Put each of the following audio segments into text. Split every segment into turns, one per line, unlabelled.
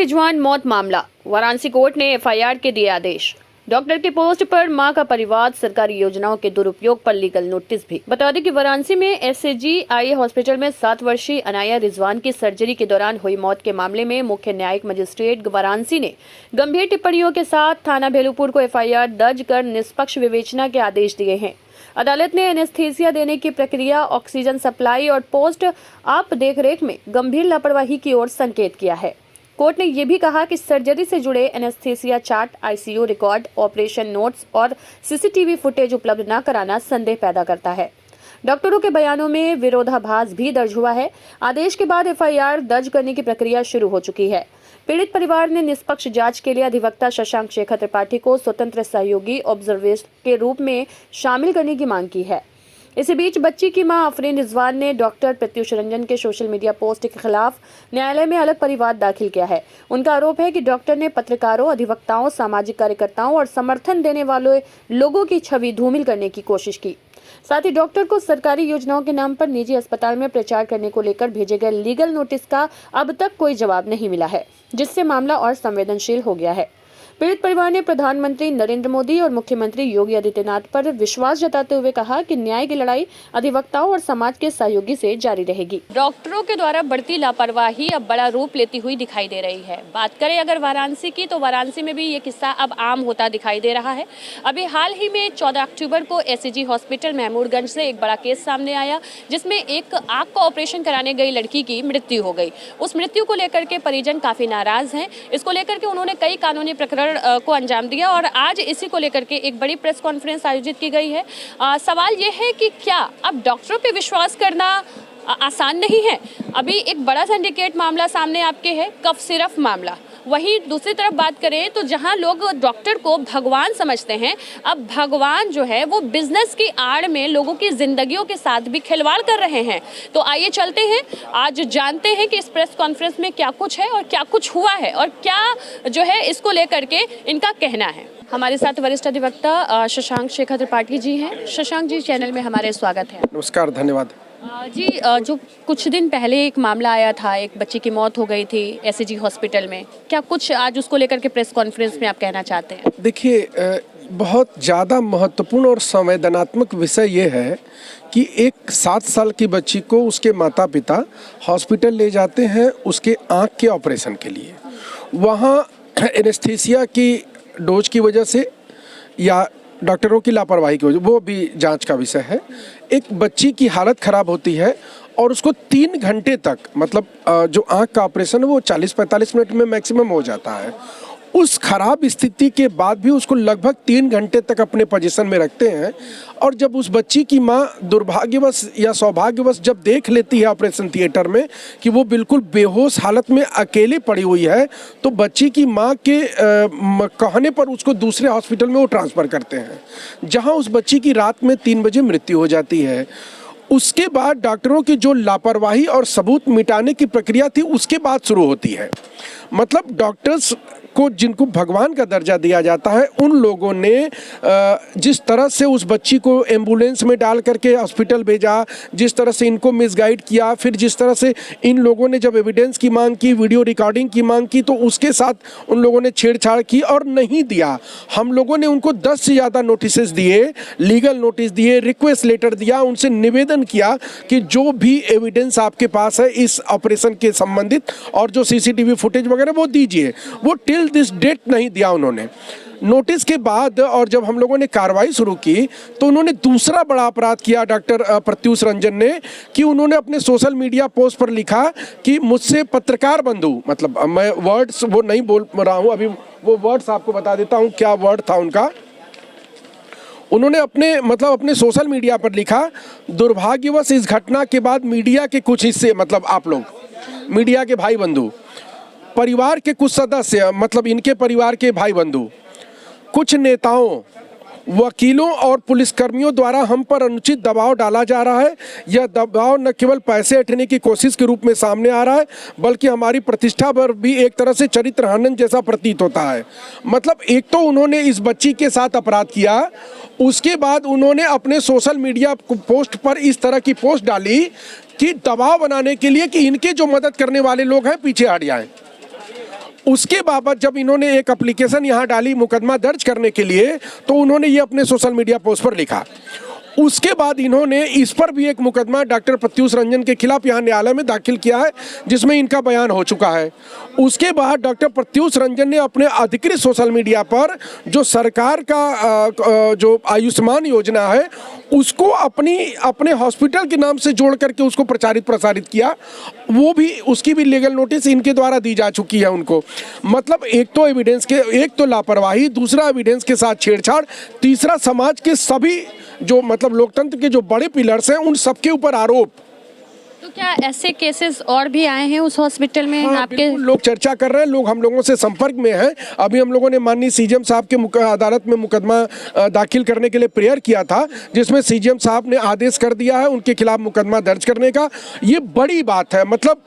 रिजवान मौत मामला, वाराणसी कोर्ट ने एफआईआर के दिए आदेश। डॉक्टर के पोस्ट पर मां का परिवार, सरकारी योजनाओं के दुरुपयोग पर लीगल नोटिस भी। बता दें कि वाराणसी में एसएजीआई हॉस्पिटल में 7 वर्षीय अनाया रिजवान की सर्जरी के दौरान हुई मौत के मामले में मुख्य न्यायिक मजिस्ट्रेट वाराणसी ने गंभीर टिप्पणियों के साथ थाना भेलूपुर को एफआईआर दर्ज कर निष्पक्ष विवेचना के आदेश दिए हैं। अदालत ने एनेस्थीसिया देने की प्रक्रिया, ऑक्सीजन सप्लाई और पोस्ट आप देखरेख में गंभीर लापरवाही की ओर संकेत किया है। कोर्ट ने यह भी कहा कि सर्जरी से जुड़े anaesthesia chart, ICU record, operation notes और सीसीटीवी फुटेज उपलब्ध न कराना संदेह पैदा करता है। डॉक्टरों के बयानों में विरोधाभास भी दर्ज हुआ है। आदेश के बाद एफआईआर दर्ज करने की प्रक्रिया शुरू हो चुकी है। पीड़ित परिवार ने निष्पक्ष जांच के लिए अधिवक्ता शशांक शेखर त्रिपाठी को स्वतंत्र सहयोगी ऑब्जर्वर के रूप में शामिल करने की मांग की है। इसी बीच बच्ची की मां आफरीन रिजवान ने डॉक्टर प्रत्युष रंजन के सोशल मीडिया पोस्ट के खिलाफ न्यायालय में अलग परिवाद दाखिल किया है। उनका आरोप है कि डॉक्टर ने पत्रकारों, अधिवक्ताओं, सामाजिक कार्यकर्ताओं और समर्थन देने वाले लोगों की छवि धूमिल करने की कोशिश की। साथ ही डॉक्टर को सरकारी योजनाओं के नाम पर निजी अस्पताल में प्रचार करने को लेकर भेजे गए लीगल नोटिस का अब तक कोई जवाब नहीं मिला है, जिससे मामला और संवेदनशील हो गया है। पीड़ित परिवार ने प्रधानमंत्री नरेंद्र मोदी और मुख्यमंत्री योगी आदित्यनाथ पर विश्वास जताते हुए कहा कि न्याय की लड़ाई अधिवक्ताओं और समाज के सहयोगी से जारी रहेगी। डॉक्टरों के द्वारा बढ़ती लापरवाही अब बड़ा रूप लेती हुई दिखाई दे रही है। बात करें अगर वाराणसी की, तो वाराणसी में भी ये किस्सा अब आम होता दिखाई दे रहा है। अभी हाल ही में 14 अक्टूबर को एसएजी हॉस्पिटल महमूदगंज से एक बड़ा केस सामने आया, जिसमें एक आंख का ऑपरेशन कराने गई लड़की की मृत्यु हो गई। उस मृत्यु को लेकर के परिजन काफी नाराज हैं। इसको लेकर के उन्होंने कई कानूनी प्रकरण को अंजाम दिया और आज इसी को लेकर के एक बड़ी प्रेस कॉन्फ्रेंस आयोजित की गई है। सवाल यह है कि क्या अब डॉक्टरों पे विश्वास करना आसान नहीं है। अभी एक बड़ा सिंडिकेट मामला सामने आपके है, कफ सिरप मामला। वहीं दूसरी तरफ बात करें तो जहां लोग डॉक्टर को भगवान समझते हैं, अब भगवान जो है वो बिजनेस की आड़ में लोगों की जिंदगियों के साथ भी खिलवाड़ कर रहे हैं। तो आइए चलते हैं, आज जानते हैं कि इस प्रेस कॉन्फ्रेंस में क्या कुछ है और क्या कुछ हुआ है और क्या जो है इसको लेकर के इनका कहना है। हमारे साथ वरिष्ठ अधिवक्ता शशांक शेखर त्रिपाठी जी हैं। शशांक जी, चैनल में हमारे स्वागत है।
नमस्कार, धन्यवाद
जी। जो कुछ दिन पहले एक मामला आया था, एक बच्ची की मौत हो गई थी एसएजी हॉस्पिटल में, क्या कुछ आज उसको लेकर के प्रेस कॉन्फ्रेंस में आप कहना चाहते हैं?
देखिए, बहुत ज़्यादा महत्वपूर्ण और संवेदनात्मक विषय ये है कि एक 7 साल की बच्ची को उसके माता पिता हॉस्पिटल ले जाते हैं उसके आँख के ऑपरेशन के लिए। वहाँ एनेस्थीसिया की डोज की वजह से या डॉक्टरों की लापरवाही की वजह, वो भी जांच का विषय है, एक बच्ची की हालत ख़राब होती है और उसको 3 घंटे तक, मतलब जो आँख का ऑपरेशन है वो 40-45 मिनट में मैक्सिमम हो जाता है। उस खराब स्थिति के बाद भी उसको लगभग 3 घंटे तक अपने पोजीशन में रखते हैं और जब उस बच्ची की माँ दुर्भाग्यवश या सौभाग्यवश जब देख लेती है ऑपरेशन थिएटर में कि वो बिल्कुल बेहोश हालत में अकेले पड़ी हुई है, तो बच्ची की माँ के कहने पर उसको दूसरे हॉस्पिटल में वो ट्रांसफ़र करते हैं, जहाँ उस बच्ची की रात में 3 बजे मृत्यु हो जाती है। उसके बाद डॉक्टरों की जो लापरवाही और सबूत मिटाने की प्रक्रिया थी, उसके बाद शुरू होती है। मतलब डॉक्टर्स को जिनको भगवान का दर्जा दिया जाता है, उन लोगों ने जिस तरह से उस बच्ची को एम्बुलेंस में डाल करके हॉस्पिटल भेजा, जिस तरह से इनको मिसगाइड किया, फिर जिस तरह से इन लोगों ने जब एविडेंस की मांग की, वीडियो रिकॉर्डिंग की मांग की, तो उसके साथ उन लोगों ने छेड़छाड़ की और नहीं दिया। हम लोगों ने उनको 10 से ज़्यादा नोटिस दिए, लीगल नोटिस दिए, रिक्वेस्ट लेटर दिया, उनसे निवेदन किया कि जो भी एविडेंस आपके पास है इस ऑपरेशन के संबंधित और जो सीसीटीवी फुटेज वगैरह वो दीजिए। वो टिल दिस डेट नहीं दिया उन्होंने। नोटिस के बाद और जब हम लोगों ने कार्रवाई शुरू की तो उन्होंने दूसरा बड़ा अपराध किया डॉक्टर प्रत्युष रंजन ने, कि उन्होंने अपने सोशल मीडिया पोस्ट पर लिखा कि मुझसे पत्रकार बंधु, मतलब मैं वर्ड्स वो नहीं बोल रहा हूँ अभी, वो वर्ड्स आपको बता देता हूँ क्या वर्ड था उनका। उन्होंने अपने सोशल मीडिया पर लिखा, दुर्भाग्यवश इस घटना के बाद मीडिया के कुछ हिस्से, मतलब आप लोग मीडिया के भाई बंधु, परिवार के कुछ सदस्य, मतलब इनके परिवार के भाई बंधु, कुछ नेताओं, वकीलों और पुलिसकर्मियों द्वारा हम पर अनुचित दबाव डाला जा रहा है। यह दबाव न केवल पैसे ऐंठने की कोशिश के रूप में सामने आ रहा है, बल्कि हमारी प्रतिष्ठा पर भी एक तरह से चरित्र हनन जैसा प्रतीत होता है। मतलब एक तो उन्होंने इस बच्ची के साथ अपराध किया, उसके बाद उन्होंने अपने सोशल मीडिया पोस्ट पर इस तरह की पोस्ट डाली कि दबाव बनाने के लिए कि इनके जो मदद करने वाले लोग हैं पीछे हट जाएं। उसके बाबत जब इन्होंने एक एप्लीकेशन यहाँ डाली मुकदमा दर्ज करने के लिए, तो उन्होंने ये अपने सोशल मीडिया पोस्ट पर लिखा। उसके बाद इन्होंने इस पर भी एक मुकदमा डॉक्टर प्रत्युष रंजन के खिलाफ यहाँ न्यायालय में दाखिल किया है, जिसमें इनका बयान हो चुका है। उसके बाद डॉक्टर प्रत्युष रंजन ने अपने अधिकृत सोशल मीडिया पर जो सरकार का जो आयुष्मान योजना है उसको अपने हॉस्पिटल के नाम से जोड़ करके उसको प्रसारित किया। वो भी, उसकी भी लीगल नोटिस इनके द्वारा दी जा चुकी है उनको। मतलब एक तो लापरवाही, दूसरा एविडेंस के साथ छेड़छाड़, तीसरा समाज के सभी जो मतलब लोकतंत्र के जो बड़े पिलर्स हैं उन सबके ऊपर आरोप।
तो क्या ऐसे केसेस और भी आए हैं उस हॉस्पिटल में?
हाँ,
आपके
लोग चर्चा कर रहे हैं, लोग हम लोगों से संपर्क में हैं। अभी हम लोगों ने माननीय सीजीएम साहब के अदालत में मुकदमा दाखिल करने के लिए प्रेयर किया था, जिसमें सीजीएम साहब ने आदेश कर दिया है उनके खिलाफ मुकदमा दर्ज करने का। ये बड़ी बात है। मतलब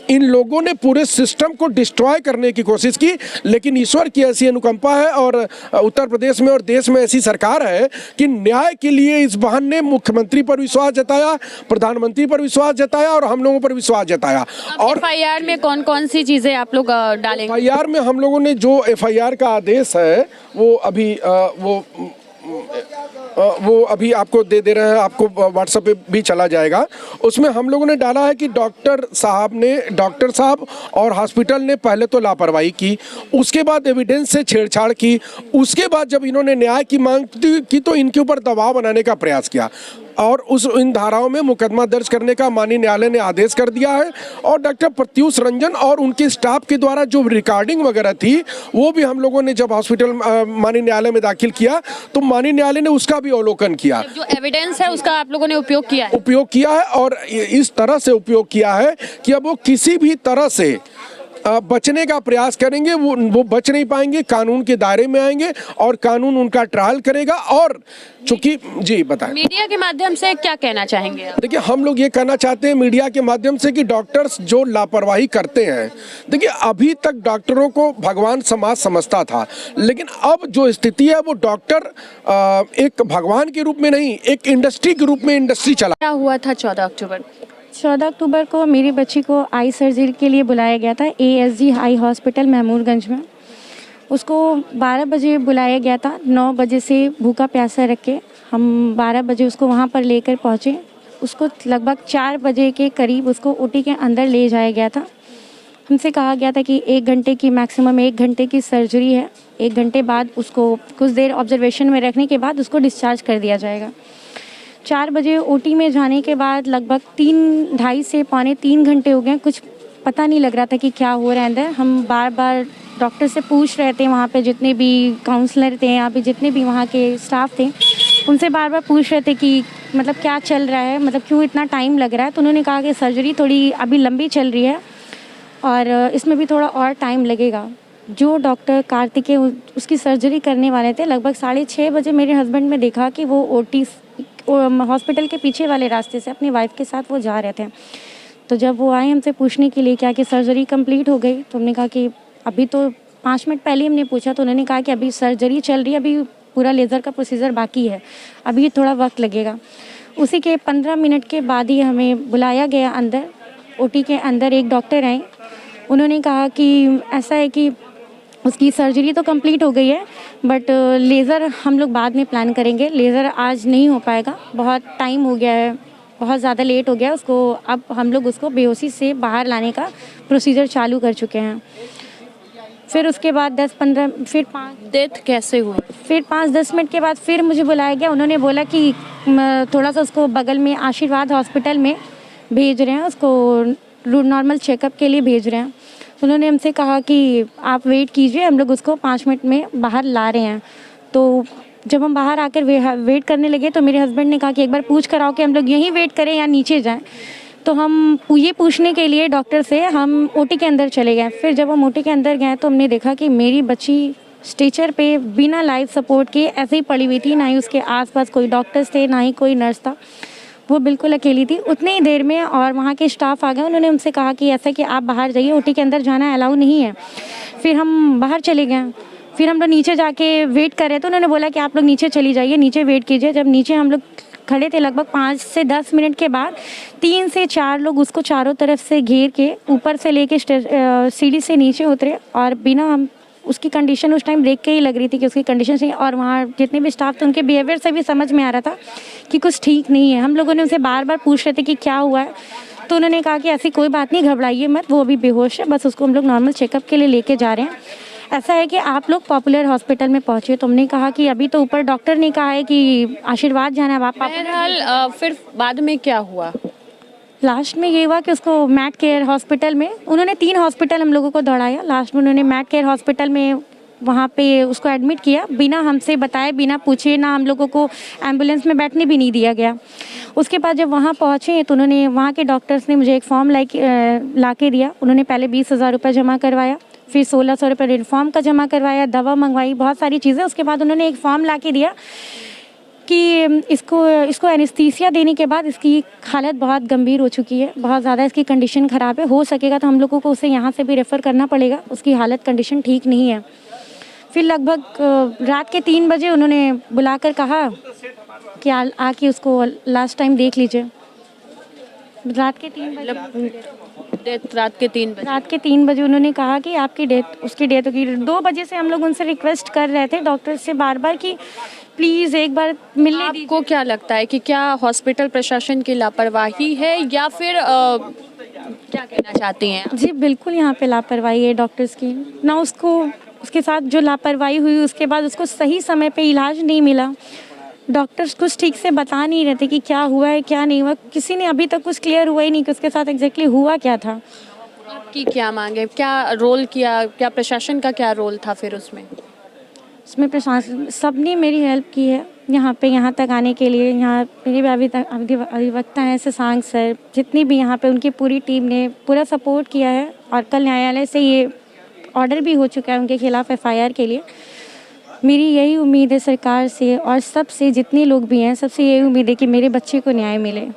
इन लोगों ने पूरे सिस्टम को डिस्ट्रॉय करने की कोशिश की, लेकिन ईश्वर की ऐसी अनुकंपा है और उत्तर प्रदेश में और देश में ऐसी सरकार है कि न्याय के लिए इस बहाने मुख्यमंत्री पर विश्वास जताया, प्रधानमंत्री पर विश्वास जताया और हम लोगों पर विश्वास जताया। और
एफआईआर में कौन कौन सी चीजें आप लोग डालेंगे?
एफआईआर में हम लोगों ने जो एफआईआर का आदेश है वो अभी आपको दे रहे हैं, आपको व्हाट्सएप पे भी चला जाएगा। उसमें हम लोगों ने डाला है कि डॉक्टर साहब और हॉस्पिटल ने पहले तो लापरवाही की, उसके बाद एविडेंस से छेड़छाड़ की, उसके बाद जब इन्होंने न्याय की मांग की तो इनके ऊपर दबाव बनाने का प्रयास किया और इन धाराओं में मुकदमा दर्ज करने का माननीय न्यायालय ने आदेश कर दिया है। और डॉक्टर प्रत्युष रंजन और उनके स्टाफ के द्वारा जो रिकॉर्डिंग वगैरह थी वो भी हम लोगों ने जब हॉस्पिटल माननीय न्यायालय में दाखिल किया तो माननीय न्यायालय ने उसका भी अवलोकन किया।
जो एविडेंस है उसका आप लोगों ने उपयोग किया है
और इस तरह से उपयोग किया है कि अब वो किसी भी तरह से बचने का प्रयास करेंगे, वो बच नहीं पाएंगे, कानून के दायरे में आएंगे और कानून उनका ट्रायल करेगा। और चूंकि जी बताएं,
मीडिया के माध्यम से क्या कहना चाहेंगे आप?
देखिए, हम लोग ये कहना चाहते हैं मीडिया के माध्यम से कि डॉक्टर्स जो लापरवाही करते हैं, देखिए अभी तक डॉक्टरों को भगवान समाज समझता था, लेकिन अब जो स्थिति है वो डॉक्टर एक भगवान के रूप में नहीं, एक इंडस्ट्री के रूप में इंडस्ट्री चला।
क्या हुआ था 14
अक्टूबर को मेरी बच्ची को आई सर्जरी के लिए बुलाया गया था ASG आई हॉस्पिटल महमूदगंज में। उसको 12 बजे बुलाया गया था। 9 बजे से भूखा प्यासा रख के हम 12 बजे उसको वहाँ पर लेकर पहुँचे। उसको लगभग 4 बजे के करीब उसको OT के अंदर ले जाया गया था। हमसे कहा गया था कि 1 घंटे की मैक्सिमम 1 घंटे की सर्जरी है, 1 घंटे बाद उसको कुछ देर ऑब्जर्वेशन में रखने के बाद उसको डिस्चार्ज कर दिया जाएगा। 4 बजे OT में जाने के बाद लगभग 2.5 से पौने 3 घंटे हो गए। कुछ पता नहीं लग रहा था कि क्या हो रहा है अंदर। हम बार बार डॉक्टर से पूछ रहे थे, वहाँ पे जितने भी काउंसलर थे, यहाँ पे जितने भी वहाँ के स्टाफ थे, उनसे बार बार पूछ रहे थे कि मतलब क्या चल रहा है, मतलब क्यों इतना टाइम लग रहा है। तो उन्होंने कहा कि सर्जरी थोड़ी अभी लंबी चल रही है और इसमें भी थोड़ा और टाइम लगेगा। जो डॉक्टर कार्तिकेय उसकी सर्जरी करने वाले थे, लगभग 6:30 बजे मेरे हस्बैंड ने देखा कि वो OT हॉस्पिटल के पीछे वाले रास्ते से अपनी वाइफ के साथ वो जा रहे थे। तो जब वो आए हमसे पूछने के लिए क्या कि सर्जरी कंप्लीट हो गई, तो हमने कहा कि अभी तो 5 मिनट पहले हमने पूछा तो उन्होंने कहा कि अभी सर्जरी चल रही है, अभी पूरा लेज़र का प्रोसीजर बाकी है, अभी थोड़ा वक्त लगेगा। उसी के 15 मिनट के बाद ही हमें बुलाया गया अंदर। OT के अंदर एक डॉक्टर आए, उन्होंने कहा कि ऐसा है कि उसकी सर्जरी तो कंप्लीट हो गई है बट लेज़र हम लोग बाद में प्लान करेंगे, लेज़र आज नहीं हो पाएगा, बहुत टाइम हो गया है, बहुत ज़्यादा लेट हो गया उसको। अब हम लोग उसको बेहोशी से बाहर लाने का प्रोसीजर चालू कर चुके हैं। फिर उसके बाद 10-15 फिर 5
डेथ कैसे हुई?
फिर 5-10 मिनट के बाद फिर मुझे बुलाया गया। उन्होंने बोला कि थोड़ा सा उसको बगल में आशीर्वाद हॉस्पिटल में भेज रहे हैं, उसको नॉर्मल चेकअप के लिए भेज रहे हैं। उन्होंने हमसे कहा कि आप वेट कीजिए, हम लोग उसको 5 मिनट में बाहर ला रहे हैं। तो जब हम बाहर आकर वेट करने लगे तो मेरे हस्बैंड ने कहा कि एक बार पूछ कर आओ कि हम लोग यहीं वेट करें या नीचे जाएं। तो हम ये पूछने के लिए डॉक्टर से हम OT के अंदर चले गए। फिर जब हम OT के अंदर गए तो हमने देखा कि मेरी बच्ची स्ट्रेचर पे बिना लाइफ सपोर्ट के ऐसे ही पड़ी हुई थी, ना ही उसके आसपास कोई डॉक्टर्स थे, ना ही कोई नर्स था, वो बिल्कुल अकेली थी। उतनी ही देर में और वहाँ के स्टाफ आ गए, उन्होंने हमसे कहा कि ऐसा कि आप बाहर जाइए, OT के अंदर जाना अलाउ नहीं है। फिर हम बाहर चले गए। फिर हम लोग नीचे जाके वेट कर रहे थे, उन्होंने बोला कि आप लोग नीचे चली जाइए, नीचे वेट कीजिए। जब नीचे हम लोग खड़े थे लगभग 5 से 10 मिनट के बाद 3 से 4 लोग उसको चारों तरफ से घेर के ऊपर से लेके सीढ़ी से नीचे उतरे और बिना हम उसकी कंडीशन उस टाइम देख के ही लग रही थी कि उसकी कंडीशन सही, और वहाँ जितने भी स्टाफ थे उनके बिहेवियर से भी समझ में आ रहा था कि कुछ ठीक नहीं है। हम लोगों ने उनसे बार बार पूछ रहे थे कि क्या हुआ है, तो उन्होंने कहा कि ऐसी कोई बात नहीं, घबराइए मत, वो अभी बेहोश है, बस उसको हम लोग नॉर्मल चेकअप के लिए लेके जा रहे हैं। ऐसा है कि आप लोग पॉपुलर हॉस्पिटल में पहुँचे, तो हमने कहा कि अभी तो ऊपर डॉक्टर ने कहा है कि आशीर्वाद जाना है, आप
बहरहाल फिर बाद में क्या हुआ?
लास्ट में ये हुआ कि उसको मैट केयर हॉस्पिटल में, उन्होंने 3 हॉस्पिटल हम लोगों को दौड़ाया, लास्ट में उन्होंने मैट केयर हॉस्पिटल में वहाँ पे उसको एडमिट किया, बिना हमसे बताए, बिना पूछे, ना हम लोगों को एम्बुलेंस में बैठने भी नहीं दिया गया। उसके बाद जब वहाँ पहुँचे तो उन्होंने, वहाँ के डॉक्टर्स ने मुझे एक फॉर्म ला के दिया। उन्होंने पहले 20,000 रुपये जमा करवाया, फिर 1,600 रुपये यूनिफॉर्म का जमा करवाया, दवा मंगवाई, बहुत सारी चीज़ें। उसके बाद उन्होंने एक फॉर्म ला के दिया कि इसको एनेस्थीसिया देने के बाद इसकी हालत बहुत गंभीर हो चुकी है, बहुत ज़्यादा इसकी कंडीशन ख़राब है, हो सकेगा तो हम लोगों को उसे यहाँ से भी रेफ़र करना पड़ेगा, उसकी हालत कंडीशन ठीक नहीं है। फिर लगभग रात के 3 बजे उन्होंने बुलाकर कहा कि आके उसको लास्ट टाइम देख लीजिए। रात के 3 बजे रात के 3 बजे उन्होंने कहा कि उसकी डेथ होगी। 2 बजे से हम लोग उनसे रिक्वेस्ट कर रहे थे डॉक्टर से बार बार कि प्लीज़ एक बार मिलने दीजिए।
आपको क्या लगता है कि क्या हॉस्पिटल प्रशासन की लापरवाही है या फिर क्या कहना चाहती हैं?
जी बिल्कुल, यहाँ पे लापरवाही है डॉक्टर्स की, ना उसके साथ जो लापरवाही हुई उसके बाद उसको सही समय पे इलाज नहीं मिला। डॉक्टर्स कुछ ठीक से बता नहीं रहे थे कि क्या हुआ है क्या नहीं हुआ, किसी ने अभी तक कुछ क्लियर हुआ ही नहीं कि उसके साथ एग्जैक्टली हुआ क्या था।
आपकी क्या मांग है, क्या रोल किया, क्या प्रशासन का क्या रोल था फिर उसमें
प्रशासन सबने मेरी हेल्प की है यहाँ तक आने के लिए। यहाँ मेरे भी अधिवक्ता हैं शशांक सर, जितनी भी यहाँ पे उनकी पूरी टीम ने पूरा सपोर्ट किया है, और कल न्यायालय से ये ऑर्डर भी हो चुका है उनके खिलाफ FIR के लिए। मेरी यही उम्मीद है सरकार से और सबसे, जितने लोग भी हैं सबसे यही उम्मीद है कि मेरे बच्चे को न्याय मिले।